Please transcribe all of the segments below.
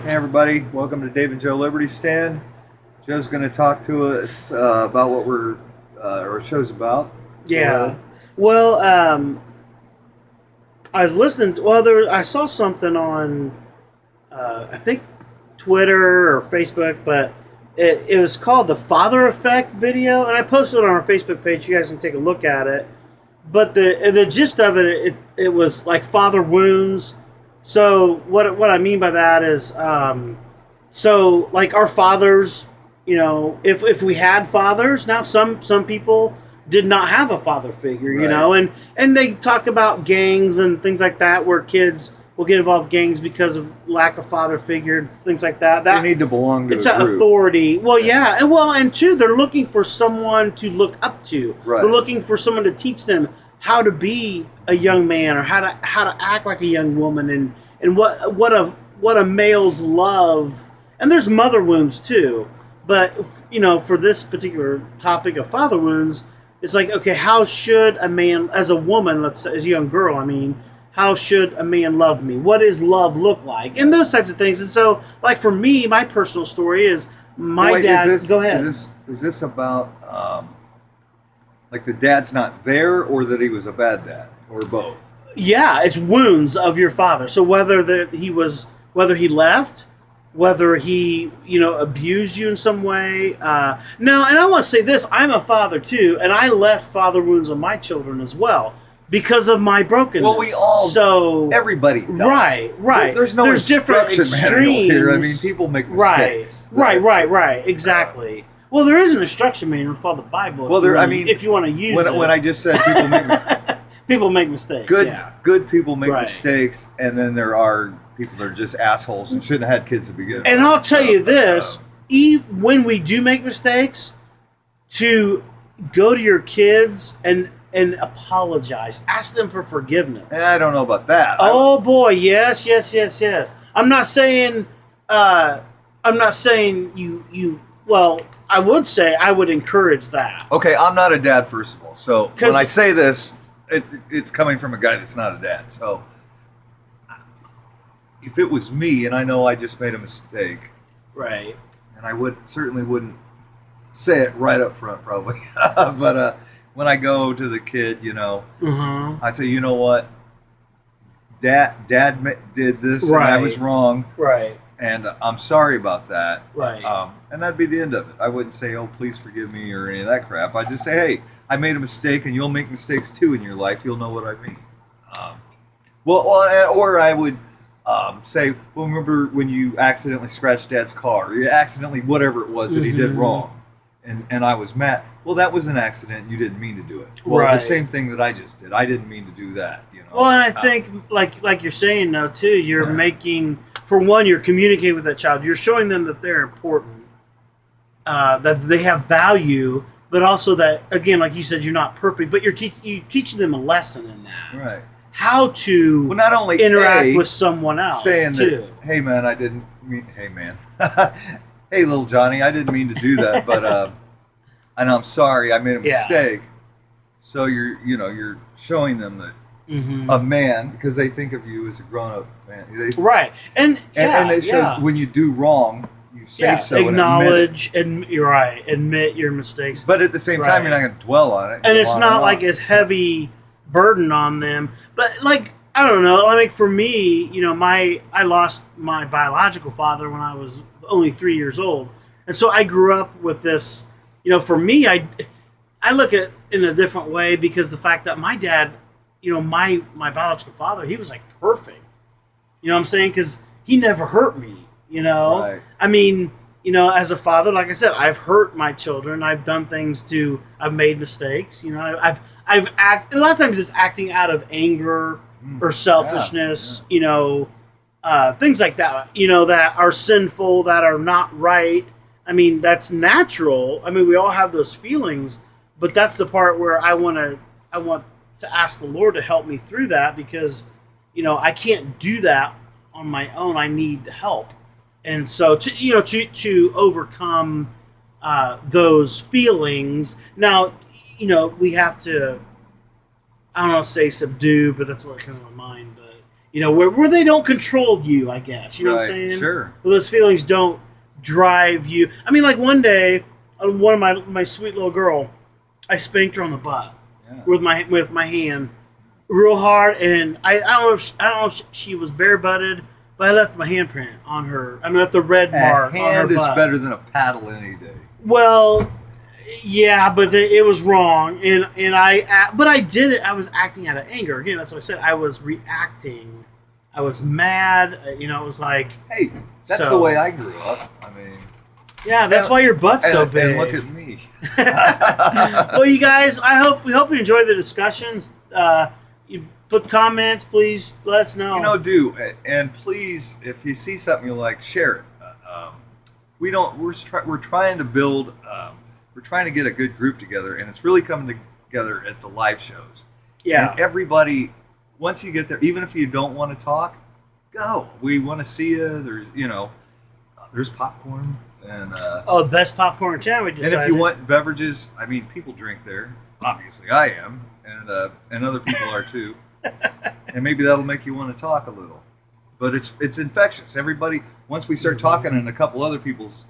Hey everybody, welcome to Dave and Joe Liberty Stand. Joe's going to talk to us about what our show's about. Yeah. Well, I was listening. I saw something on, I think Twitter or Facebook, but it was called the Father Effect video, and I posted it on our Facebook page. You guys can take a look at it. But the gist of it was like father wounds. So what I mean by that is, so like our fathers, if we had fathers, now some people did not have a father figure, and they talk about gangs and things like that where kids will get involved in gangs because of lack of father figure, things like that. They need to belong to it's a an group. Authority. Well, yeah, and two, they're looking for someone to look up to. Right. They're looking for someone to teach them how to be a young man or how to act like a young woman and what a male's love. And there's mother wounds too, but for this particular topic of father wounds, it's like, okay, how should a man, as a woman, let's say, as a young girl, how should a man love me? What does love look like? And those types of things. And so, like for me, my personal story is my dad. Go ahead. Is this about like the dad's not there, or that he was a bad dad, or both? Yeah, it's wounds of your father. So whether he left, whether he abused you in some way. Now, and I want to say this: I'm a father too, and I left father wounds on my children as well because of my brokenness. Well, we all, everybody does. Right. There's different extremes here. I mean, people make mistakes. Right. Exactly. Well, there is an instruction manual called the Bible. Well, if you want to use it. When I just said people make mistakes. Good people make mistakes, and then there are people that are just assholes and shouldn't have had kids to begin with. And I'll tell you this: when we do make mistakes, to go to your kids and apologize, ask them for forgiveness. And I don't know about that. Oh boy, yes. I'm not saying you. Well, I would say I would encourage that. Okay, I'm not a dad, first of all. So when I say this, it's coming from a guy that's not a dad. So if it was me, and I know I just made a mistake, right, and I certainly wouldn't say it right up front, probably. But when I go to the kid, I say, you know what, Dad did this, and I was wrong, right. And I'm sorry about that. Right. And that'd be the end of it. I wouldn't say, oh, please forgive me or any of that crap. I'd just say, hey, I made a mistake, and you'll make mistakes too in your life. You'll know what I mean. Or I would say, well, remember when you accidentally scratched Dad's car, or you accidentally whatever it was that he did wrong, and I was mad. Well, that was an accident. You didn't mean to do it. Well, the same thing that I just did. I didn't mean to do that. Well, and I think, like you're saying now too, you're making. For one, you're communicating with that child. You're showing them that they're important, that they have value, but also that, again, like you said, you're not perfect, but you're teaching them a lesson in that. Right. How to not only interact with someone else, saying too. That, hey, man, I didn't mean... Hey, man. Hey, little Johnny, I didn't mean to do that, but and I'm sorry, I made a mistake. So you're showing them that a man, because they think of you as a grown-up man. Right. And it shows when you do wrong, you say so. Acknowledge, and you're right. Admit your mistakes. But at the same time, you're not going to dwell on it. And it's not like it's heavy burden on them. But I don't know. For me, I lost my biological father when I was only 3 years old, and so I grew up with this. For me, I look at it in a different way because the fact that my dad. My biological father, he was perfect. You know what I'm saying? Because he never hurt me, Right. As a father, like I said, I've hurt my children. I've done things I've made mistakes. I've a lot of times it's acting out of anger or selfishness, things like that, that are sinful, that are not right. That's natural. We all have those feelings, but that's the part where I want to ask the Lord to help me through that because, I can't do that on my own. I need help. And so to overcome those feelings. Now, we have to, I don't want to say subdue, but that's what comes to my mind. But, where they don't control you, I guess. You know what I'm saying? Sure. Where those feelings don't drive you. I mean, like one day, one of my sweet little girl, I spanked her on the butt with my hand, real hard, and I don't know if she was bare butted, but I left my handprint on her. I left the red mark on her hand is butt. better than a paddle any day. Well, yeah, but it was wrong, but I did it. I was acting out of anger. Again, that's what I said. I was reacting. I was mad. It was like, hey, that's the way I grew up. I mean, yeah, that's why your butt's so big. And look at me. Well, you guys, we hope you enjoy the discussions. You put comments, please let us know. And please, if you see something you like, share it. We're trying to build. We're trying to get a good group together, and it's really coming together at the live shows. Yeah. And everybody, once you get there, even if you don't want to talk, go. We want to see you. There's popcorn and. The best popcorn in town. We decided. And if you want beverages, I mean, people drink there. Obviously, I am, and other people are too. And maybe that'll make you want to talk a little. But it's infectious. Everybody, once we start talking, and a couple other people's.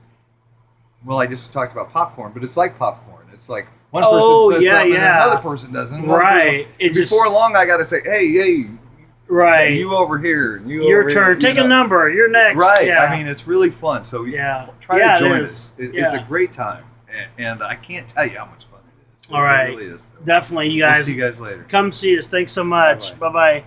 Well, I just talked about popcorn, but it's like popcorn. It's like one person says something and another person doesn't. Right. Before long, I got to say, hey, right. You over here. Your turn. Take a number. You're next. Right. Yeah. I mean, it's really fun. So try to join us. It's a great time. And I can't tell you how much fun it is. All right. It really is. So definitely, you guys. We'll see you guys later. Come see us. Thanks so much. Bye-bye.